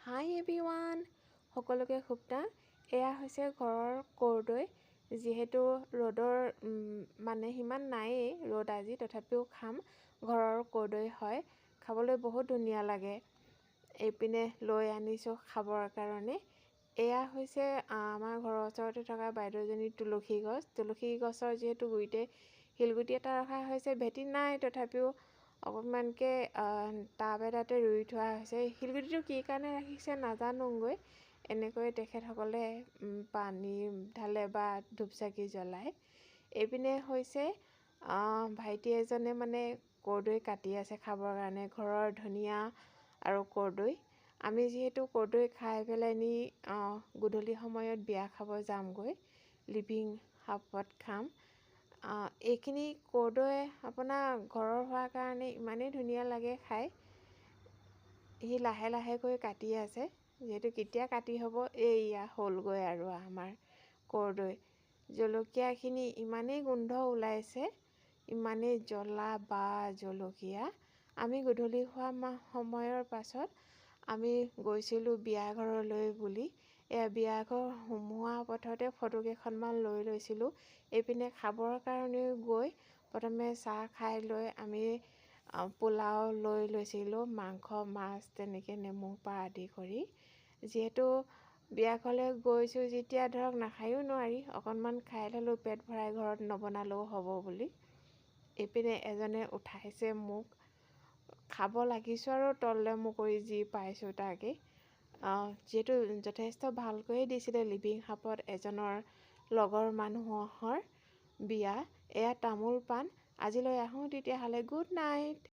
হাই everyone, সকলোকে শুভতা। এয়া হৈছে ঘৰৰ কৰ্দৈ। যিহেতু ৰ'দৰ মানে সিমান নায়েই ৰ'দ আজি, তথাপিও খাম। ঘৰৰ কৰ্দৈ হয়, খাবলৈ বহুত ধুনীয়া লাগে। এইপিনে লৈ আনিছোঁ খাবৰ কাৰণে। এয়া হৈছে আমাৰ ঘৰৰ ওচৰতে থকা বাইদেউজনীৰ তুলসী গছ। তুলসী গছৰ যিহেতু গুৰিতে শিলগুটি এটা ৰখা হৈছে, ভেটি নাই, তথাপিও অকণমানকৈ টাব এটাতে ৰুই থোৱা হৈছে। শিলগুটিটো কি কাৰণে ৰাখিছে নাজানোগৈ। এনেকৈ তেখেতসকলে পানী ঢালে বা ধূপ চাকি জ্বলায়। এইপিনে হৈছে ভাইটি এজনে মানে কৰ্দৈ কাটি আছে খাবৰ কাৰণে, ঘৰৰ ধনিয়া আৰু কৰ্দৈ। আমি যিহেতু কৰ্দৈ খাই পেলাই নি গধূলি সময়ত বিয়া খাব যামগৈ, লিভিং হাবত খাম। এইখিনি কৰ্দৈ আপোনাৰ ঘৰৰ হোৱাৰ কাৰণে ইমানেই ধুনীয়া লাগে খাই। সি লাহে লাহেকৈ কাটি আছে, যিহেতু কেতিয়া কাটি হ'ব এয়া হ'লগৈ আৰু আমাৰ কৰ্দৈ। জলকীয়াখিনি ইমানেই গোন্ধ ওলাইছে, ইমানেই জ্বলা বা জলকীয়া। আমি গধূলি হোৱা সময়ৰ পাছত আমি গৈছিলোঁ বিয়া ঘৰলৈ বুলি। এয়া বিয়া ঘৰ সোমোৱা পথতে ফটো কেইখনমান লৈ লৈছিলোঁ। এইপিনে খাবৰ কাৰণেও গৈ প্ৰথমে চাহ খাই লৈ আমি পোলাও লৈ লৈছিলোঁ, মাংস মাছ তেনেকৈ নেমু পৰা আদি কৰি। যিহেতু বিয়া ঘৰলৈ গৈছোঁ যেতিয়া ধৰক নাখায়ো নোৱাৰি, অকণমান খাই ল'লোঁ পেট ভৰাই, ঘৰত নবনালেও হ'ব বুলি। এইপিনে এজনে উঠাইছে মোক, খাব লাগিছোঁ আৰু তললৈ মূৰ কৰি যি পাইছোঁ তাকে। যিহেতু যথেষ্ট ভালকৈয়ে দিছিলে, লিভিং হাবত এজনৰ লগৰ মানুহৰ বিয়া। এয়া তামোল পাণ। আজিলৈ আহোঁ তেতিয়াহ'লে, গুড নাইট।